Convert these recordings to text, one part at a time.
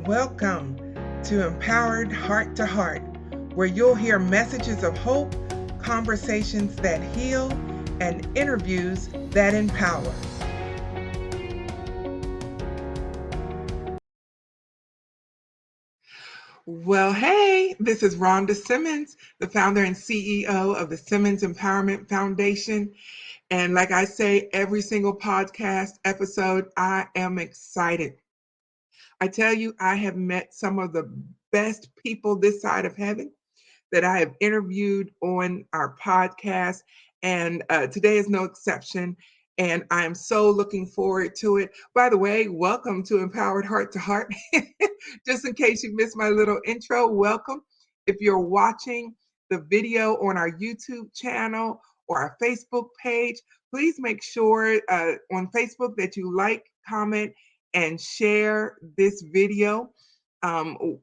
Welcome to Empowered Heart to Heart, where you'll hear messages of hope, conversations that heal, and interviews that empower. Well, hey, this is Rhonda Simmons, the founder and CEO of the Simmons Empowerment Foundation. And like I say, every single podcast episode, I am excited. I tell you, I have met some of the best people this side of heaven that I have interviewed on our podcast, and today is no exception. And I am so looking forward to it. By the way, welcome to Empowered Heart to Heart. Just in case you missed my little intro, welcome. If you're watching the video on our YouTube channel or our Facebook page, please make sure on Facebook that you like, comment, and share this video.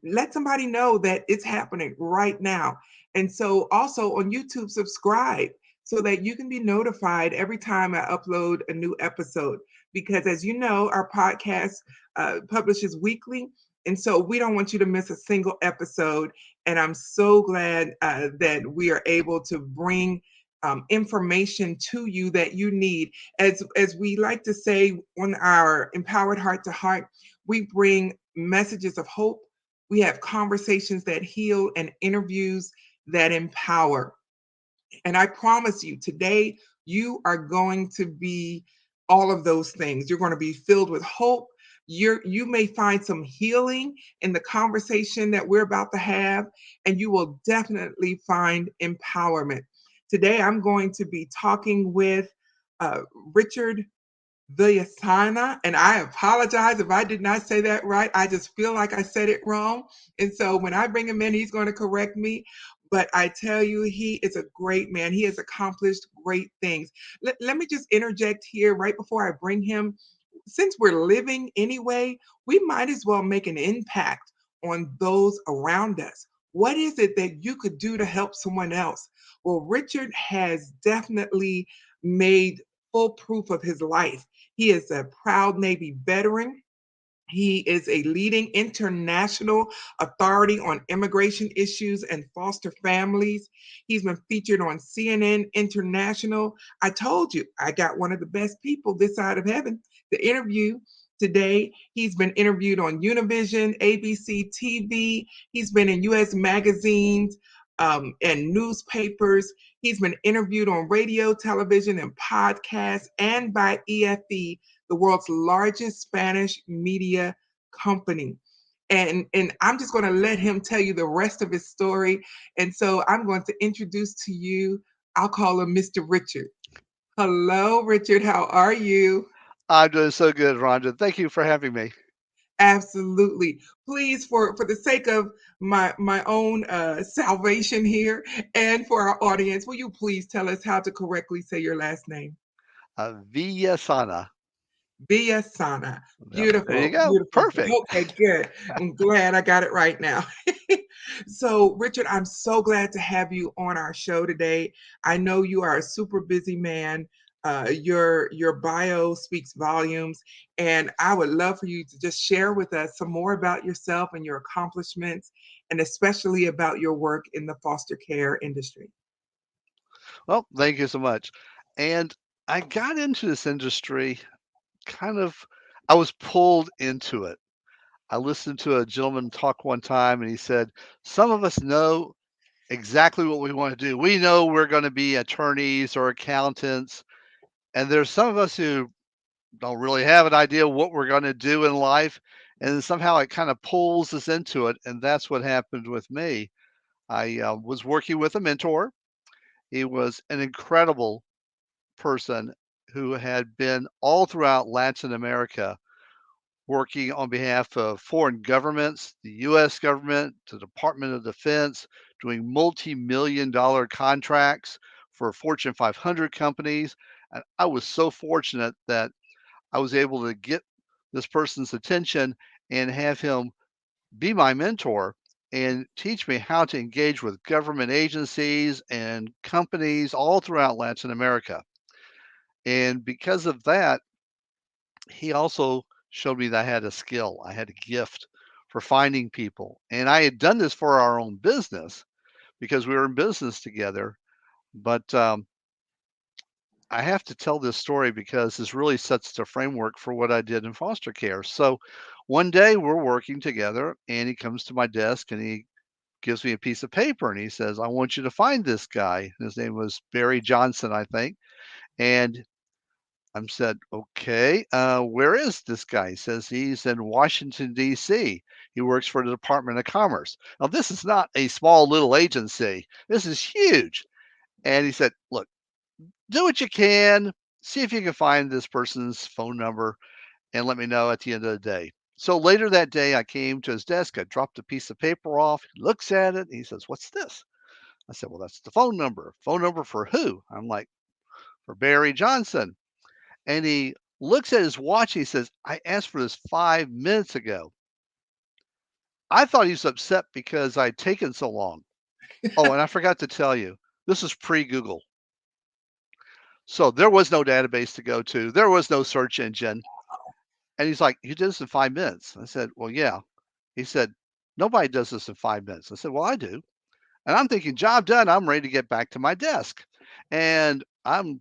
Let somebody know that it's happening right now. And so also on YouTube, subscribe so that you can be notified every time I upload a new episode. Because as you know, our podcast publishes weekly. And so we don't want you to miss a single episode. And I'm so glad that we are able to bring information to you that you need. As we like to say on our Empowered Heart to Heart, we bring messages of hope. We have conversations that heal and interviews that empower. And I promise you, today you are going to be all of those things. You're going to be filled with hope. You may find some healing in the conversation that we're about to have, and you will definitely find empowerment. Today, I'm going to be talking with Richard Villasana, and I apologize if I did not say that right. I just feel like I said it wrong. And so when I bring him in, he's going to correct me. But I tell you, he is a great man. He has accomplished great things. Let me just interject here right before I bring him. Since we're living anyway, we might as well make an impact on those around us. What is it that you could do to help someone else? Well, Richard has definitely made full proof of his life. He is a proud Navy veteran. He is a leading international authority on immigration issues and foster families. He's been featured on CNN International. I told you, I got one of the best people this side of heaven to interview today. He's been interviewed on Univision, ABC TV. He's been in US magazines and newspapers. He's been interviewed on radio, television, and podcasts, and by EFE, the world's largest Spanish media company. And I'm just going to let him tell you the rest of his story. And so I'm going to introduce to you, I'll call him Mr. Richard. Hello, Richard. How are you? I'm doing so good, Rhonda. Thank you for having me. Absolutely. Please, for the sake of my own salvation here and for our audience, will you please tell us how to correctly say your last name? Villasana. Villasana. Yep, there you Beautiful, go. beautiful. Perfect. Okay, good. I'm glad I got it right now. So, Richard, I'm so glad to have you on our show today. I know you are a super busy man. Your bio speaks volumes, and I would love for you to just share with us some more about yourself and your accomplishments, and especially about your work in the foster care industry. Well, thank you so much. And I got into this industry kind of, I was pulled into it. I listened to a gentleman talk one time, and he said, some of us know exactly what we want to do. We know we're going to be attorneys or accountants. And there's some of us who don't really have an idea what we're going to do in life. And then somehow it kind of pulls us into it. And that's what happened with me. I was working with a mentor. He was an incredible person who had been all throughout Latin America working on behalf of foreign governments, the U.S. government, the Department of Defense, doing multi-million dollar contracts for Fortune 500 companies. And I was so fortunate that I was able to get this person's attention and have him be my mentor and teach me how to engage with government agencies and companies all throughout Latin America. And because of that, he also showed me that I had a skill, I had a gift for finding people. And I had done this for our own business because we were in business together. But I have to tell this story because this really sets the framework for what I did in foster care. So one day we're working together and he comes to my desk and he gives me a piece of paper and he says, I want you to find this guy. His name was Barry Johnson, I think. And I said, okay, where is this guy? He says he's in Washington, D.C. He works for the Department of Commerce. Now, this is not a small little agency. This is huge. And he said, look, do what you can. See if you can find this person's phone number and let me know at the end of the day. So later that day, I came to his desk. I dropped a piece of paper off. He looks at it. And he says, what's this? I said, well, that's the phone number. Phone number for who? I'm like, for Barry Johnson. And he looks at his watch. He says, I asked for this 5 minutes ago. I thought he was upset because I'd taken so long. Oh, and I forgot to tell you, this is pre Google. So there was no database to go to, there was no search engine. And he's like, you did this in 5 minutes. I said, well, yeah. He said, nobody does this in 5 minutes. I said, well, I do. And I'm thinking, job done. I'm ready to get back to my desk. And I'm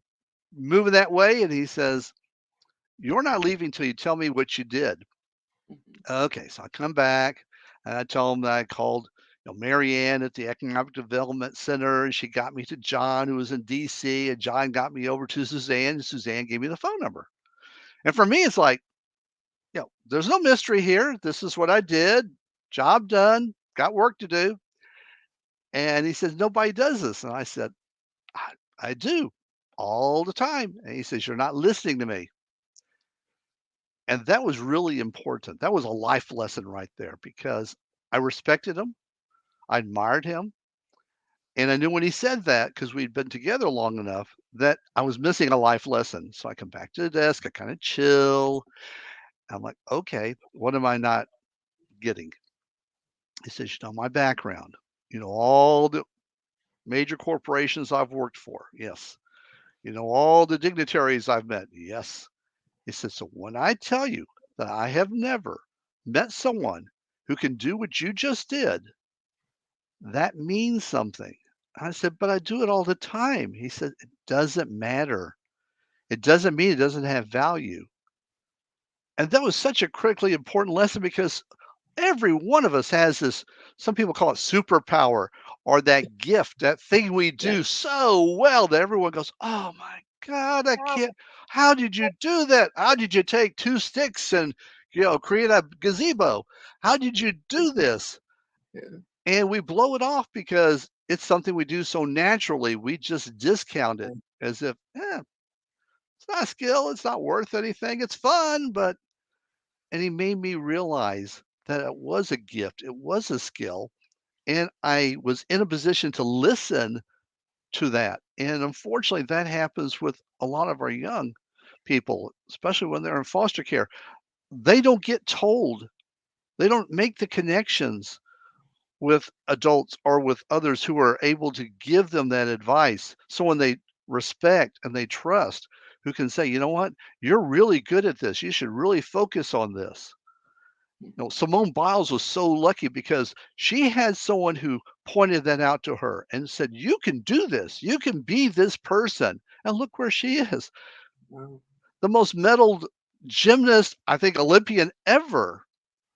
moving that way. And he says, you're not leaving till you tell me what you did. Okay, so I come back and I tell him that I called, Mary Ann at the Economic Development Center, and she got me to John, who was in DC, and John got me over to Suzanne, and Suzanne gave me the phone number. And for me, it's like, there's no mystery here. This is what I did. Job done. Got work to do. And he says, nobody does this. And I said, I do all the time. And he says, you're not listening to me. And that was really important. That was a life lesson right there because I respected him. I admired him. And I knew when he said that, because we'd been together long enough, that I was missing a life lesson. So I come back to the desk, I kind of chill. I'm like, okay, what am I not getting? He says, my background, all the major corporations I've worked for. Yes. All the dignitaries I've met. Yes. He says, so when I tell you that I have never met someone who can do what you just did, that means something. I said, but I do it all the time. He said, it doesn't matter. It doesn't mean it doesn't have value. And that was such a critically important lesson because every one of us has this, some people call it superpower or that gift, that thing we Yeah. do so well that everyone goes, oh my God, I Um, can't. How did you do that? How did you take two sticks and, create a gazebo? How did you do this? yeah. And we blow it off because it's something we do so naturally. We just discount it as if, it's not a skill. It's not worth anything. It's fun, but, and he made me realize that it was a gift. It was a skill. And I was in a position to listen to that. And unfortunately, that happens with a lot of our young people, especially when they're in foster care. They don't get told, they don't make the connections with adults or with others who are able to give them that advice. Someone they respect and they trust who can say, you know what, you're really good at this. You should really focus on this. Simone Biles was so lucky because she had someone who pointed that out to her and said, you can do this. You can be this person. And look where she is. Wow. The most medaled gymnast, I think, Olympian ever.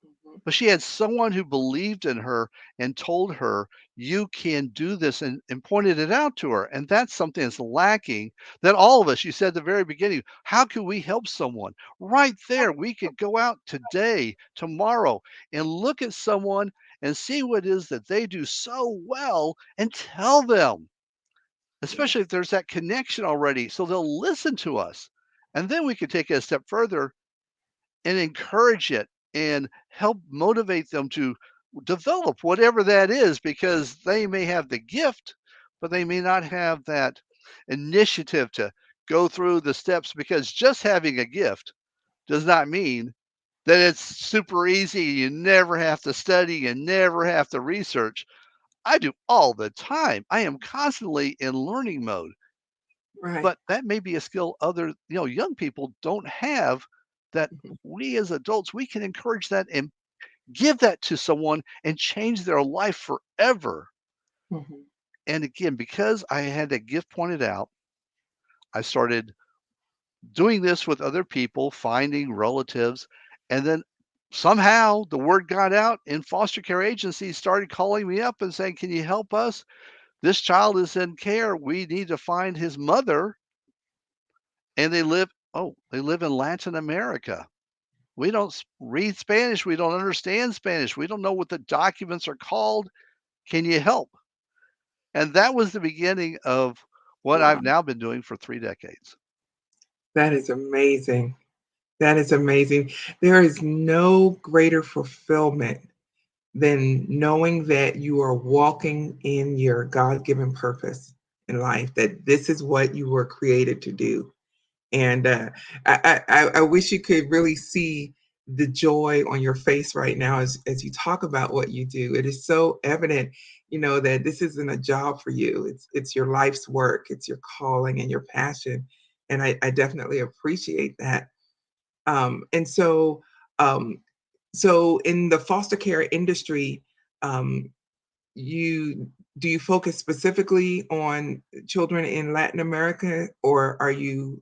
Mhm. But she had someone who believed in her and told her, you can do this, and pointed it out to her. And that's something that's lacking that all of us, you said at the very beginning, how can we help someone? Right there, we could go out today, tomorrow, and look at someone and see what it is that they do so well and tell them, Yeah. especially if there's that connection already. So they'll listen to us. And then we could take it a step further and encourage it and help motivate them to develop whatever that is because they may have the gift, but they may not have that initiative to go through the steps because just having a gift does not mean that it's super easy. You never have to study, you never have to research. I do all the time. I am constantly in learning mode, Right. but that may be a skill other, young people don't have that Mhm. we as adults, we can encourage that and Give that to someone and change their life forever. Mhm. And again, because I had that gift pointed out, I started doing this with other people, finding relatives, and then somehow the word got out and foster care agencies started calling me up and saying, "Can you help us? This child is in care. We need to find his mother." And they live in Latin America. We don't read Spanish. We don't understand Spanish. We don't know what the documents are called. Can you help? And that was the beginning of what I've Wow. now been doing for 3 decades. That is amazing. That is amazing. There is no greater fulfillment than knowing that you are walking in your God given purpose in life, that this is what you were created to do. And I wish you could really see the joy on your face right now as you talk about what you do. It is so evident, that this isn't a job for you. It's your life's work. It's your calling and your passion. And I definitely appreciate that. And um, so in the foster care industry, um, you do you focus specifically on children in Latin America, or are you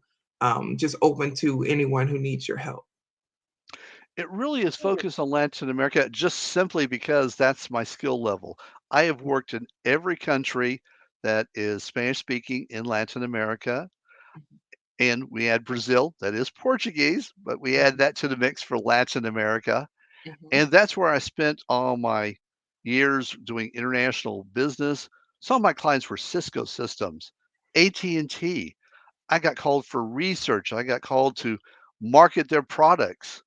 just open to anyone who needs your help? It really is focused on Latin America just simply because that's my skill level. I have worked in every country that is Spanish speaking in Latin America. And we add Brazil, that is Portuguese, but we add Mhm, that to the mix for Latin America. mhm, And that's where I spent all my years doing international business. Some of my clients were Cisco Systems, AT&T. I got called for research. I got called to market their products.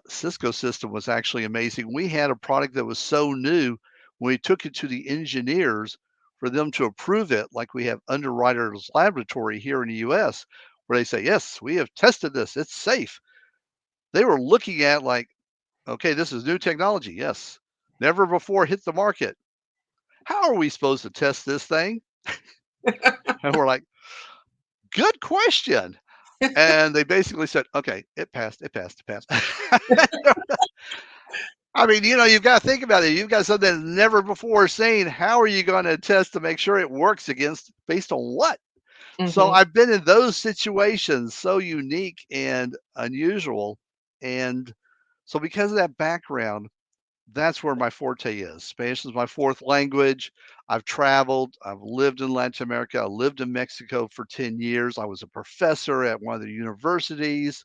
Cisco System was actually amazing. We had a product that was so new when we took it to the engineers for them to approve it, like we have Underwriters Laboratory here in the US, where they say, "Yes, we have tested this. It's safe." They were looking at like, "Okay, this is new technology. Yes, never before hit the market. How are we supposed to test this thing?" And we're like, "Good question." And they basically said, "Okay, it passed, it passed, it passed." I mean, you've got to think about it. You've got something never before seen. How are you going to test to make sure it works against based on what? So mhm. I've been in those situations, so unique and unusual. And so because of that background, that's where my forte is. Spanish is my fourth language. I've traveled. I've lived in Latin America. I lived in Mexico for 10 years. I was a professor at one of the universities.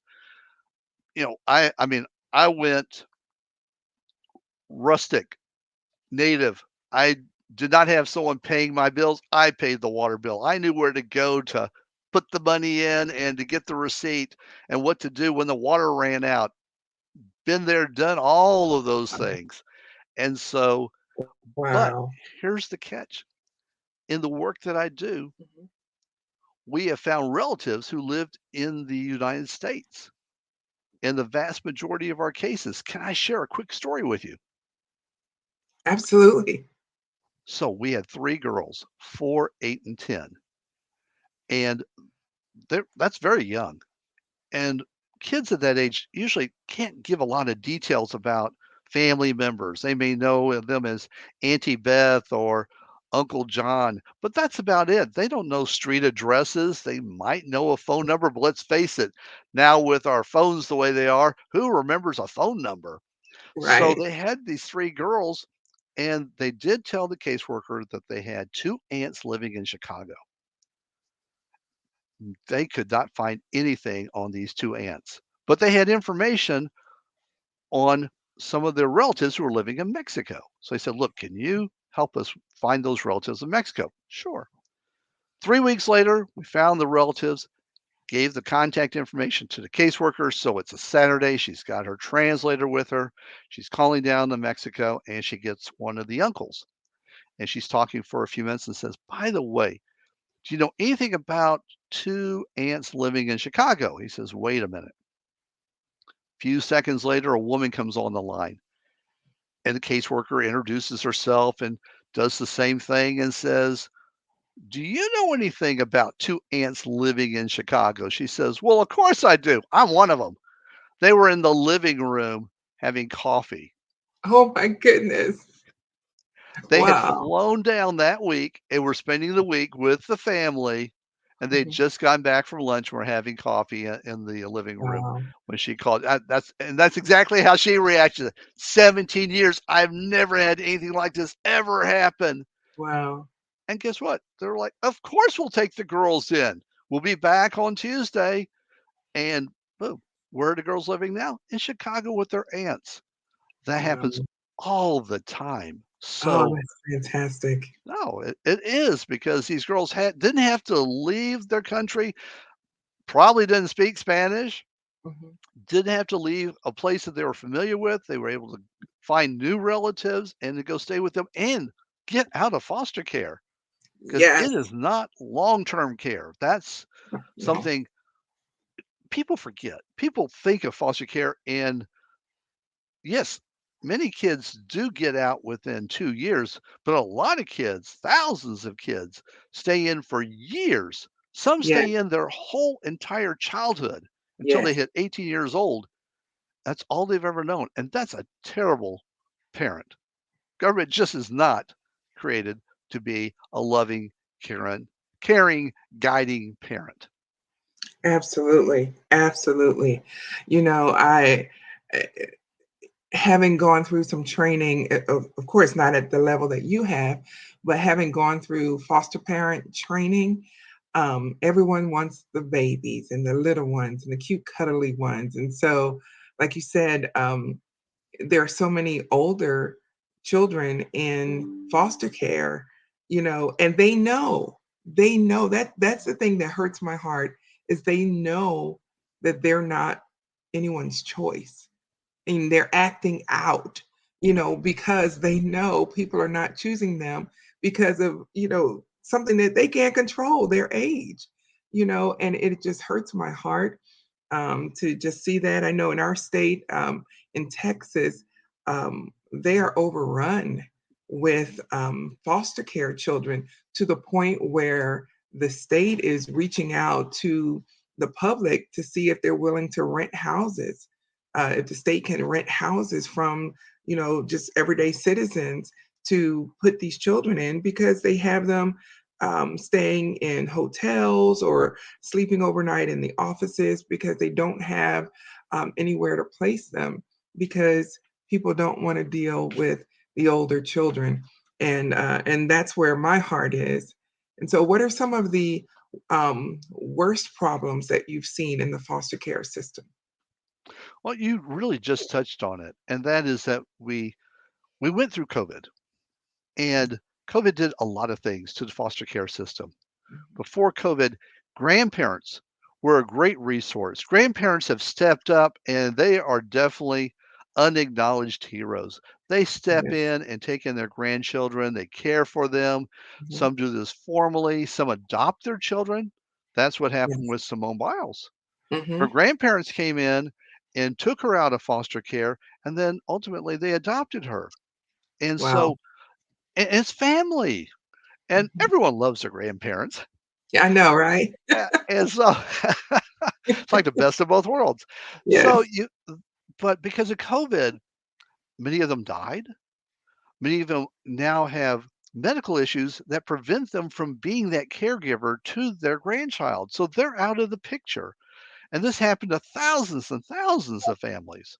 I mean, I went rustic, native. I did not have someone paying my bills. I paid the water bill. I knew where to go to put the money in and to get the receipt and what to do when the water ran out. Been there, done all of those things. And so, but Wow. here's the catch. In the work that I do, Mhm. we have found relatives who lived in the United States in the vast majority of our cases. Can I share a quick story with you? Absolutely. So we had three girls, 4, 8, and 10. And that's very young. And kids at that age usually can't give a lot of details about family members. They may know them as Auntie Beth or Uncle John, but that's about it. They don't know street addresses. They might know a phone number, but let's face it, now with our phones the way they are, who remembers a phone number? So Right. they had these three girls, and they did tell the caseworker that they had two aunts living in Chicago. They could not find anything on these two aunts, but they had information on some of their relatives who were living in Mexico. So they said, "Look, can you help us find those relatives in Mexico?" Sure. 3 weeks later, we found the relatives, gave the contact information to the caseworker. So it's a Saturday. She's got her translator with her. She's calling down to Mexico and she gets one of the uncles. And she's talking for a few minutes and says, "By the way, do you know anything about two aunts living in Chicago?" He says, "Wait a minute." A few seconds later, a woman comes on the line and the caseworker introduces herself and does the same thing and says, "Do you know anything about two aunts living in Chicago?" She says, "Well, of course I do. I'm one of them. They were in the living room having coffee." Oh my goodness. They had Wow. flown down that week and were spending the week with the family, and they'd Mhm. just gotten back from lunch and were having coffee in the living room Wow. when she called. That's exactly how she reacted. 17 years, I've never had anything like this ever happen. Wow. And guess what? They're like, "Of course we'll take the girls in. We'll be back on Tuesday." And boom, where are the girls living now? In Chicago with their aunts. That happens Wow. all the time. Oh, So that's fantastic. no, it is because these girls didn't have to leave their country, probably didn't speak Spanish, Mhm. didn't have to leave a place that they were familiar with. They were able to find new relatives and to go stay with them and get out of foster care because Yes. it is not long-term care. That's No. something people forget. People think of foster care and yes, many kids do get out within 2 years, but a lot of kids, thousands of kids, stay in for years. Some Yes. stay in their whole entire childhood until they Yes. hit 18 years old. That's all they've ever known, and that's a terrible parent. Government just is not created to be a loving, caring, guiding parent. Absolutely. Absolutely. You know, eh, having gone through some training, of course, not at the level that you have, but having gone through foster parent training, everyone wants the babies and the little ones and the cute, cuddly ones. And so, like you said, there are so many older children in foster care, and they know that that's the thing that hurts my heart is they know that they're not anyone's choice and they're acting out, because they know people are not choosing them because of, something that they can't control, their age, and it just hurts my heart to just see that. I know in our state, in Texas, they are overrun with foster care children to the point where the state is reaching out to the public to see if they're willing to rent houses, if the state can rent houses from, just everyday citizens to put these children in because they have them staying in hotels or sleeping overnight in the offices because they don't have anywhere to place them because people don't want to deal with the older children, and that's where my heart is. And so, what are some of the worst problems that you've seen in the foster care system? Well, you really just touched on it, and that is that we went through COVID. And COVID did a lot of things to the foster care system. Before COVID, grandparents were a great resource. Grandparents have stepped up and they are definitely unacknowledged heroes. They step Yes, in and take in their grandchildren, they care for them. mhm, Some do this formally, some adopt their children. That's what happened yes, with Simone Biles. Her hmm, grandparents came in and took her out of foster care, and then ultimately they adopted her. And wow, so it's family, and mhm. everyone loves their grandparents, Yeah, I know, right? and so it's like the best of both worlds. So Yes, but because of COVID, many of them died. Many of them now have medical issues that prevent them from being that caregiver to their grandchild. So they're out of the picture. And this happened to thousands and thousands of families.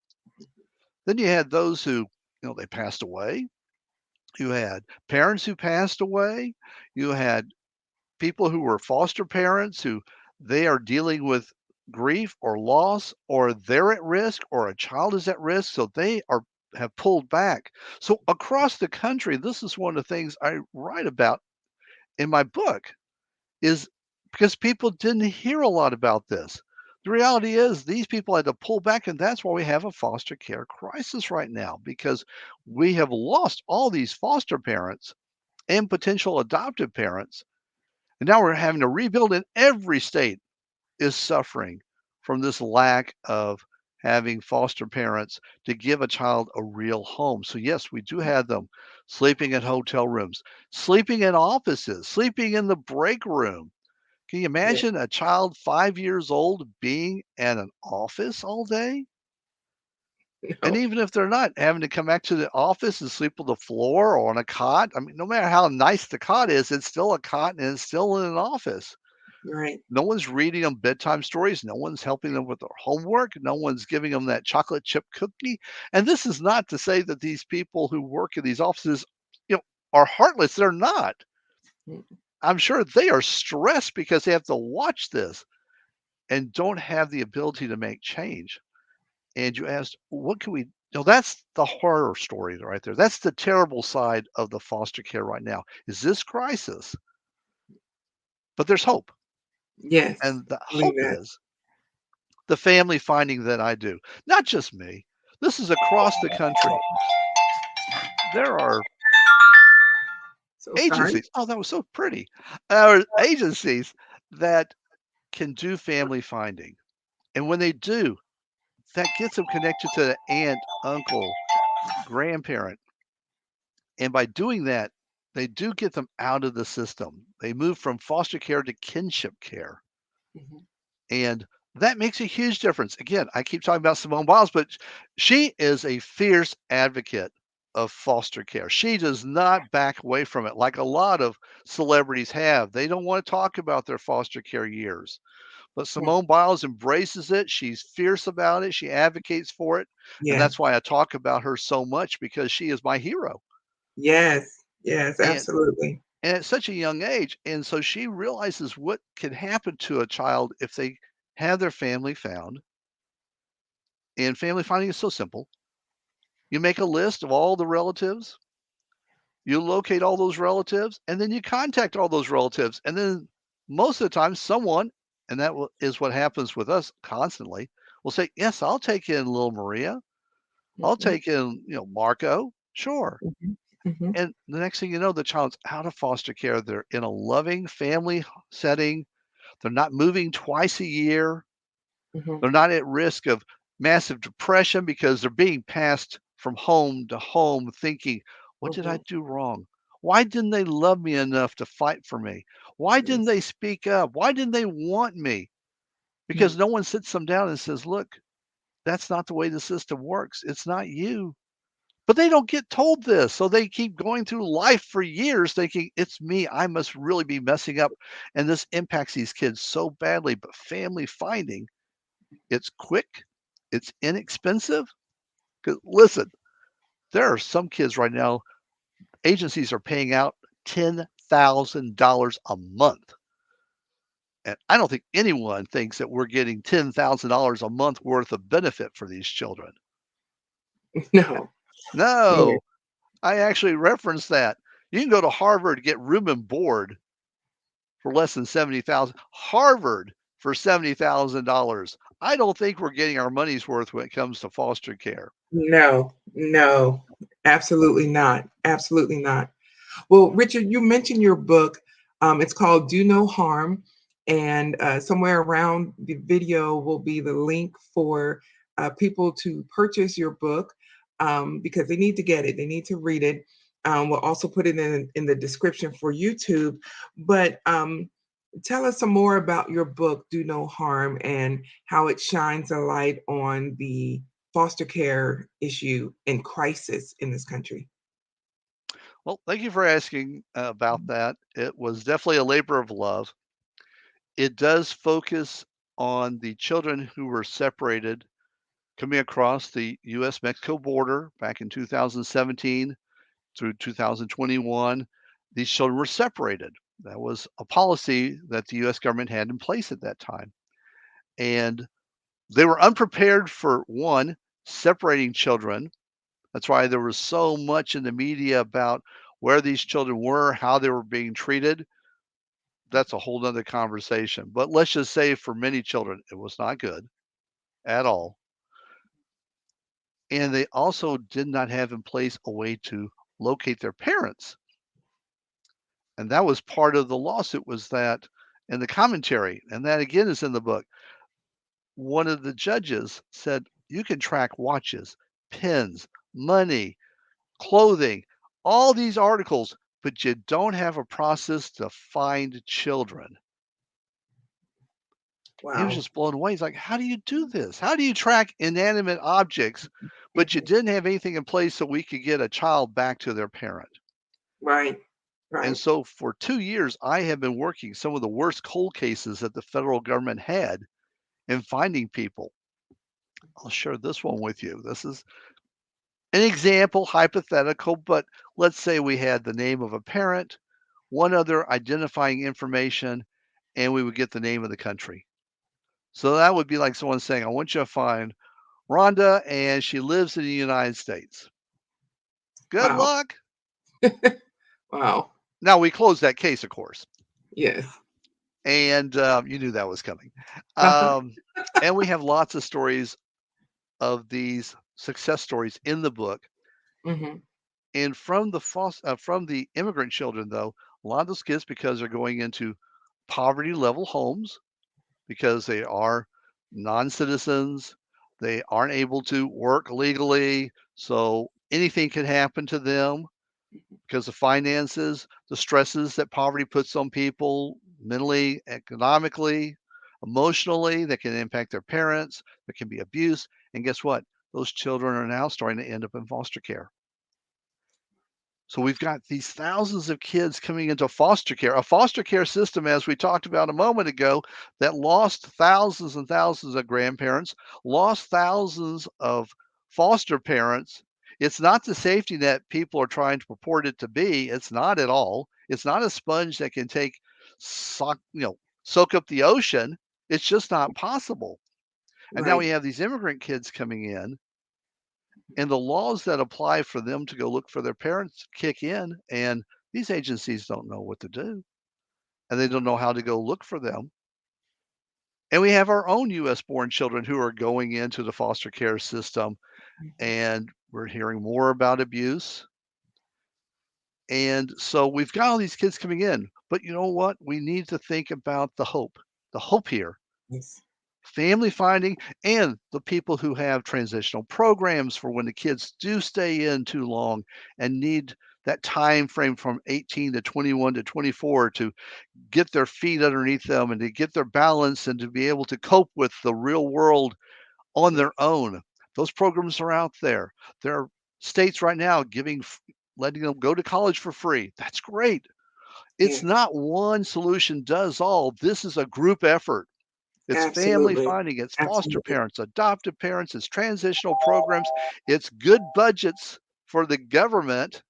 Then you had those who, they passed away. You had parents who passed away. You had people who were foster parents who they are dealing with grief or loss or they're at risk or a child is at risk so they are have pulled back. So across the country, this is one of the things I write about in my book is because people didn't hear a lot about this. The reality is these people had to pull back and that's why we have a foster care crisis right now because we have lost all these foster parents and potential adoptive parents and now we're having to rebuild, and every state is suffering from this lack of having foster parents to give a child a real home. So, yes, we do have them sleeping in hotel rooms, sleeping in offices, sleeping in the break room. Can you yes, imagine a child 5 years old being at an office all day? And No. even if they're not, having to come back to the office and sleep on the floor or on a cot, I mean, no matter how nice the cot is, it's still a cot and it's still in an office. Right. No one's reading them bedtime stories. No one's helping them with their homework. No one's giving them that chocolate chip cookie. And this is not to say that these people who work in these offices, you know, are heartless. They're not. Mm. I'm sure they are stressed because they have to watch this and don't have the ability to make change. And you asked, what can we? That's the horror story right there. That's the terrible side of the foster care right now. Is this crisis? But there's hope, Yes. and the Believe hope that. is the family finding that I do. Not just me. This is across the country. There are So sorry. agencies. Oh, that was so pretty. There are agencies that can do family finding, and when they do, that gets them connected to the aunt, uncle, grandparent. And by doing that, they do get them out of the system. They move from foster care to kinship care. Mhm. And that makes a huge difference. Again, I keep talking about Simone Biles, but she is a fierce advocate of foster care. She does not back away from it like a lot of celebrities have. They don't want to talk about their foster care years. But Yeah. Simone Biles embraces it. She's fierce about it. She advocates for it. And Yeah. that's why I talk about her so much because she is my hero. Yes. Yes. And Absolutely. and at such a young age. And so she realizes what can happen to a child if they have their family found. And family finding is so simple. You make a list of all the relatives, you locate all those relatives, and then you contact all those relatives. And then most of the time, someone, and is what happens with us constantly, will say, "Yes, I'll take in little Maria. I'll Mhm. take in, Marco. Sure." Mhm. Mhm. And the next thing you know, the child's out of foster care. They're in a loving family setting. They're not moving twice a year. Mhm. They're not at risk of massive depression because they're being passed from home to home thinking, what did I Mhm. do wrong? Why didn't they love me enough to fight for me? Why didn't Yes. they speak up? Why didn't they want me? Mhm. Because no one sits them down and says, look, that's not the way the system works. It's not you. But they don't get told this. So they keep going through life for years thinking, it's me. I must really be messing up. And this impacts these kids so badly. But family finding, it's quick, it's inexpensive. 'Cause listen, there are some kids right now, agencies are paying out $10,000 a month. And I don't think anyone thinks that we're getting $10,000 a month worth of benefit for these children. No. Yeah. No, I actually referenced that. You can go to Harvard to get room and board for less than 70,000. Harvard for $70,000. I don't think we're getting our money's worth when it comes to foster care. No. No. Absolutely not. Absolutely not. Well, Richard, you mentioned your book. It's called Do No Harm. And somewhere around the video will be the link for people to purchase your book because they need to get it, they need to read it. We'll also put it in the description for YouTube. But tell us some more about your book, Do No Harm, and how it shines a light on the foster care issue and crisis in this country. Well, thank you for asking about that. It was definitely a labor of love. It does focus on the children who were separated coming across the U.S. Mexico border back in 2017 through 2021. These children were separated. That was a policy that the U.S. government had in place at that time. And they were unprepared for one, separating children. That's why there was so much in the media about where these children were, how they were being treated. That's a whole nother conversation. But let's just say for many children, it was not good at all. And they also did not have in place a way to locate their parents. And that was part of the lawsuit was that in the commentary, and that again is in the book, one of the judges said, you can track watches, pens, money, clothing, all these articles, but you don't have a process to find children. He was Wow. just blown away. He's like, how do you do this? How do you track inanimate objects but you Mhm. didn't have anything in place so we could get a child back to their parent. Right. And Right. so for 2 years, I have been working some of the worst cold cases that the federal government had in finding people. I'll share this one with you. This is an example, hypothetical, but let's say we had the name of a parent, one other identifying information, and we would get the name of the country. So that would be like someone saying, I want you to find Rhonda, and she lives in the United States. Good Wow. luck. Wow. Now we close that case, of course, Yes. and you knew that was coming. Uh-huh. Um, and we have lots of stories of these success stories in the book. Mhm. And from the immigrant children, though, a lot of those kids, because they're going into poverty level homes, because they are non-citizens, they aren't able to work legally, so anything can happen to them because of finances, the stresses that poverty puts on people mentally, economically, emotionally, that can impact their parents, there can be abuse, and guess what? Those children are now starting to end up in foster care. So we've got these thousands of kids coming into foster care, a foster care system, as we talked about a moment ago, that lost thousands and thousands of grandparents, lost thousands of foster parents. It's not the safety net people are trying to purport it to be. It's not at all. It's not a sponge that can soak up the ocean. It's just not possible. And now we Right. have these immigrant kids coming in, and the laws that apply for them to go look for their parents kick in, and these agencies don't know what to do, and they don't know how to go look for them. And we have our own US born children who are going into the foster care system, Mhm. and we're hearing more about abuse. And so we've got all these kids coming in, but you know what? We need to think about the hope here, Yes. family finding, and the people who have transitional programs for when the kids do stay in too long and need that time frame from 18 to 21 to 24 to get their feet underneath them and to get their balance and to be able to cope with the real world on Yes. their own. Those programs are out there. There are states right now letting them go to college for free. That's great. It's Yes. not one solution does all. This is a group effort. It's family Absolutely. finding, it's foster Absolutely. parents, adoptive parents, it's transitional programs, it's good budgets for the government.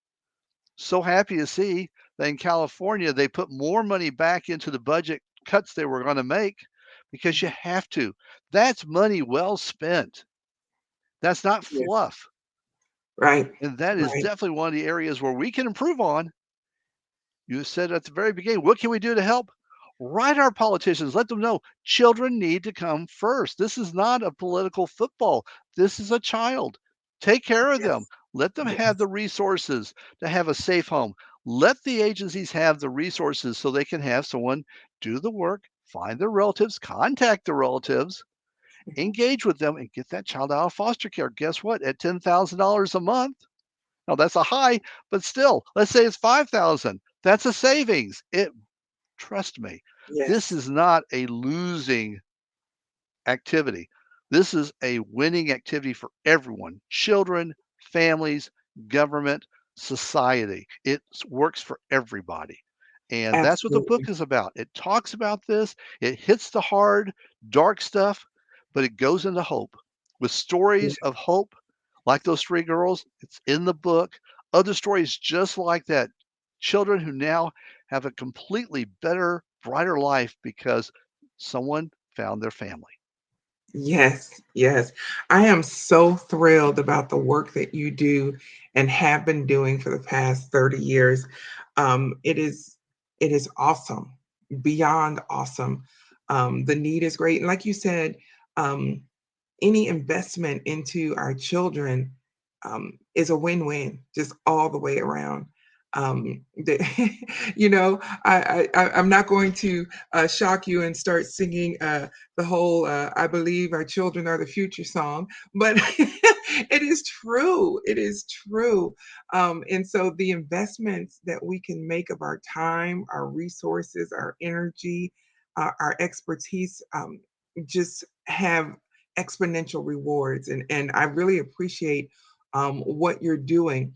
So happy to see that in California, they put more money back into the budget cuts they were going to make because you Mhm. have to. That's money well spent. That's not Yes. fluff. Right. And that is Right. definitely one of the areas where we can improve on. You said at the very beginning, what can we do to help? Write our politicians, let them know children need to come first. This is not a political football. This is a child. Take care of them. Yes. Let them have Yes. the resources to have a safe home. Let the agencies have the resources so they can have someone do the work, find their relatives, contact the relatives, Mhm. engage with them, and get that child out of foster care. Guess what? At $10,000 a month, now that's a high, but still, let's say it's 5,000. That's a savings. Trust me, this Yes. is not a losing activity. This is a winning activity for everyone, children, families, government, society. It works for everybody. And that's what the book Absolutely. is about. It talks about this, it hits the hard, dark stuff, but it goes into hope with Yes. stories of hope, like those three girls. It's in the book. Other stories just like that. Children who now have a completely better, brighter life because someone found their family. Yes, yes. I am so thrilled about the work that you do and have been doing for the past 30 years. It is awesome, beyond awesome. The need is great. And like you said, um, any investment into our children is a win-win, just all the way around. The, I'm not going to shock you and start singing the whole "I believe our children are the future" song, but it is true. It is true. And so the investments that we can make of our time, our resources, our energy, our expertise, just have exponential rewards. And I really appreciate what you're doing.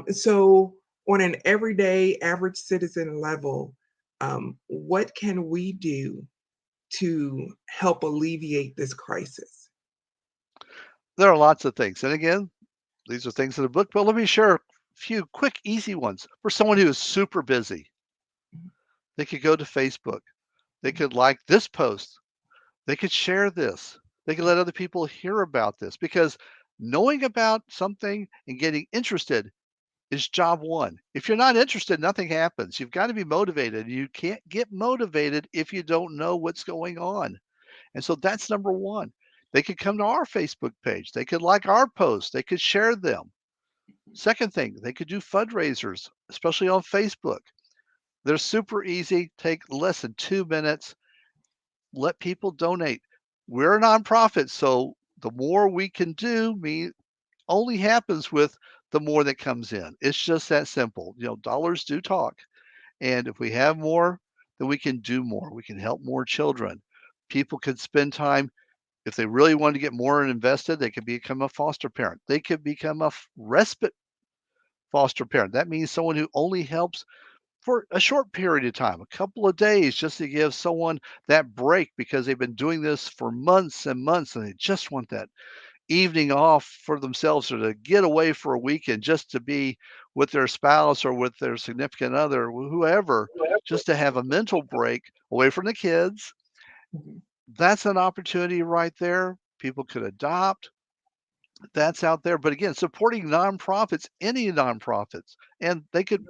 So, on an everyday average citizen level, what can we do to help alleviate this crisis? There are lots of things. And again, these are things in the book, but let me share a few quick, easy ones for someone who is super busy. They could go to Facebook. They could like this post. They could share this. They could let other people hear about this because knowing about something and getting interested is job one. If you're not interested, nothing happens. You've got to be motivated. You can't get motivated if you don't know what's going on. And so that's number one. They could come to our Facebook page. They could like our posts. They could share them. Second thing, they could do fundraisers, especially on Facebook. They're super easy, take less than 2 minutes. Let people donate. We're a nonprofit, so the more we can do only happens with the more that comes in. It's just that simple. Dollars do talk. And if we have more, then we can do more. We can help more children. People could spend time. If they really want to get more invested, they could become a foster parent. They could become a respite foster parent. That means someone who only helps for a short period of time, a couple of days, just to give someone that break because they've been doing this for months and months and they just want that evening off for themselves or to get away for a weekend just to be with their spouse or with their significant other, whoever, just to have a mental break away from the kids. Mhm. That's an opportunity right there. People could adopt. That's out there. But again, supporting nonprofits, any nonprofits, and they could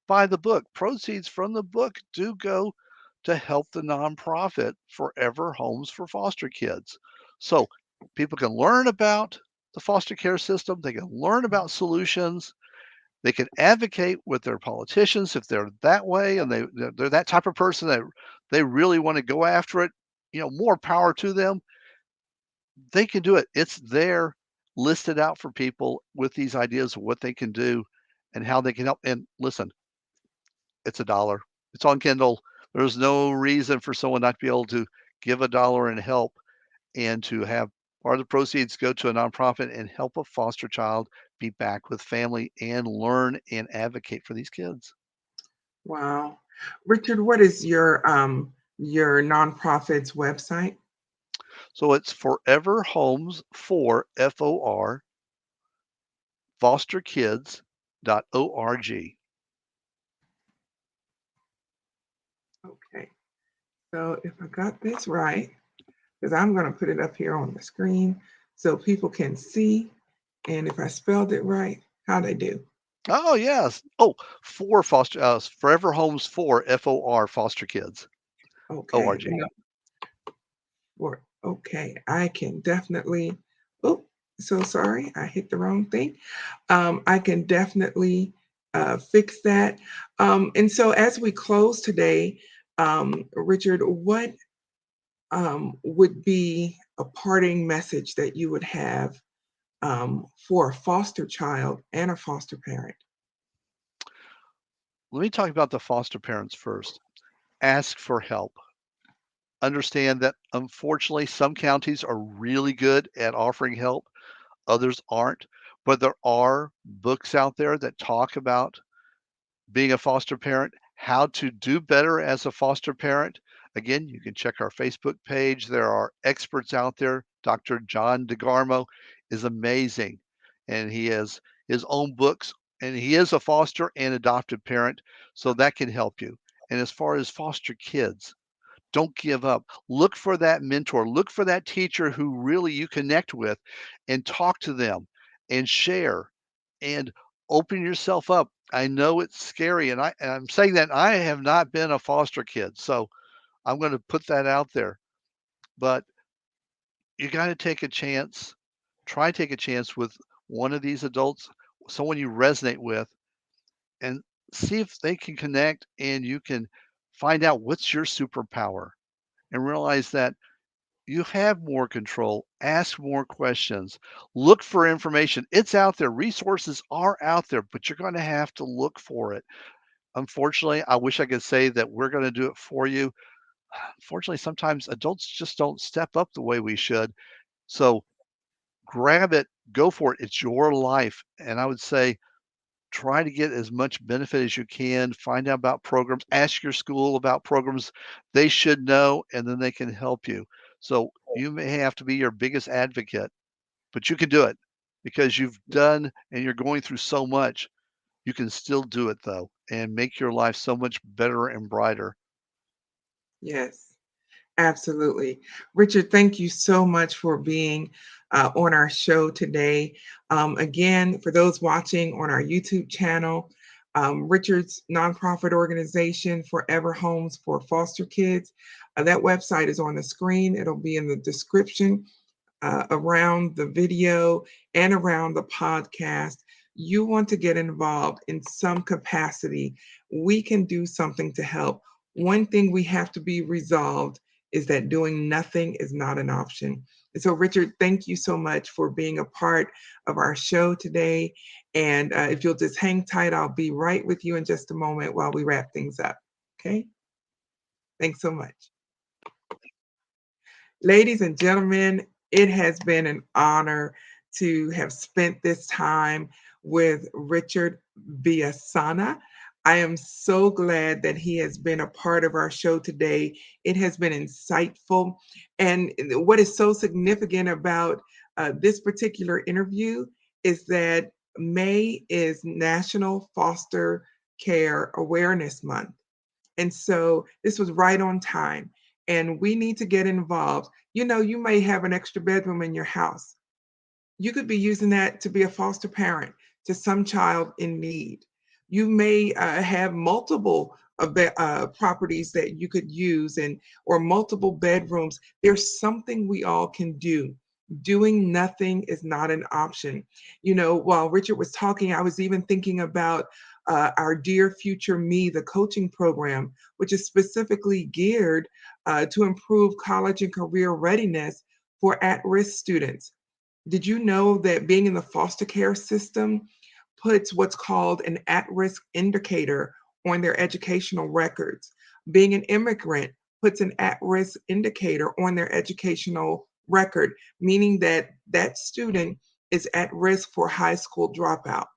buy the book. Proceeds from the book do go to help the nonprofit Forever Homes for Foster Kids. So people can learn about the foster care system, they can learn about solutions, they can advocate with their politicians if they're that way and they're that type of person that they really want to go after it. More power to them. They can do it. It's there listed out for people with these ideas of what they can do and how they can help. And listen, it's $1. It's on Kindle. There's no reason for someone not to be able to give $1 and help and to have part of the proceeds go to a nonprofit and help a foster child be back with family and learn and advocate for these kids. Wow. Richard, what is your nonprofit's website? So it's Forever Homes for FOR fosterkids.org. Okay. So if I got this right, because I'm going to put it up here on the screen so people can see. And if I spelled it right, how they do. Oh yes. Oh, for foster Forever Homes for FOR foster kids. Okay. ORG. No, okay. I can definitely. Oh, so sorry. I hit the wrong thing. I can definitely fix that. And so as we close today, Richard, what would be a parting message that you would have for a foster child and a foster parent? Let me talk about the foster parents first. Ask for help. Understand that unfortunately some counties are really good at offering help, others aren't, but there are books out there that talk about being a foster parent, how to do better as a foster parent. Again, you can check our Facebook page. There are experts out there. Dr. John DeGarmo is amazing, and he has his own books, and he is a foster and adopted parent, so that can help you. And as far as foster kids, don't give up. Look for that mentor. Look for that teacher who really you connect with and talk to them and share and open yourself up. I know it's scary, and I'm saying that I have not been a foster kid, so I'm going to put that out there. But you got to take a chance. Try take a chance with one of these adults, someone you resonate with, and see if they can connect and you can find out what's your superpower and realize that you have more control. Ask more questions. Look for information. It's out there. Resources are out there, but you're going to have to look for it. Unfortunately, I wish I could say that we're going to do it for you. Unfortunately, sometimes adults just don't step up the way we should. So grab it, go for it. It's your life. And I would say try to get as much benefit as you can. Find out about programs. Ask your school about programs they should know, and then they can help you. So you may have to be your biggest advocate, but you can do it because you've done and you're going through so much. You can still do it though and make your life so much better and brighter. Yes. Absolutely. Richard, thank you so much for being on our show today. Again, for those watching on our YouTube channel, Richard's nonprofit organization, Forever Homes for Foster Kids, that website is on the screen. It'll be in the description around the video and around the podcast. You want to get involved in some capacity, we can do something to help. One thing we have to be resolved is that doing nothing is not an option. And so, Richard, thank you so much for being a part of our show today. And if you'll just hang tight, I'll be right with you in just a moment while we wrap things up. Okay? Thanks so much. Ladies and gentlemen, it has been an honor to have spent this time with Richard Villasana. I am so glad that he has been a part of our show today. It has been insightful. And what is so significant about this particular interview is that May is National Foster Care Awareness Month. And so this was right on time. And we need to get involved. You know, you may have an extra bedroom in your house. You could be using that to be a foster parent to some child in need. You may have multiple properties that you could use and or multiple bedrooms. There's something we all can do. Doing nothing is not an option. You know, while Richard was talking, I was even thinking about our Dear Future Me, the coaching program, which is specifically geared to improve college and career readiness for at-risk students. Did you know that being in the foster care system puts what's called an at risk indicator on their educational records? Being an immigrant puts an at risk indicator on their educational record, meaning that that student is at risk for high school dropout.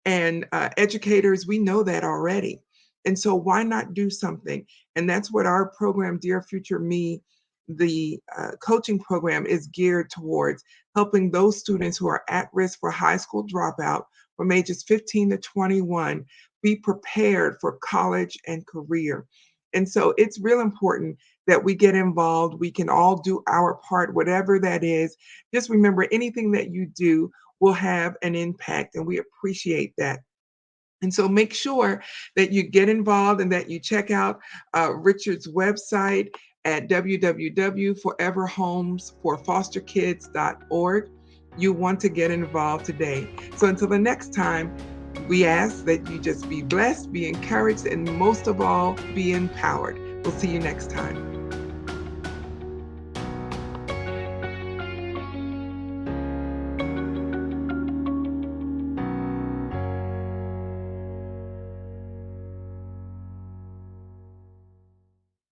And educators, we know that already. And so why not do something? And that's what our program, Dear Future Me, the coaching program is geared towards helping those students who are at risk for high school dropout from ages 15 to 21 be prepared for college and career. And so it's real important that we get involved. We can all do our part, whatever that is. Just remember anything that you do will have an impact, and we appreciate that. And so make sure that you get involved and that you check out Richard's website at www.foreverhomesforfosterkids.org. You want to get involved today. So until the next time, we ask that you just be blessed, be encouraged, and most of all, be empowered. We'll see you next time.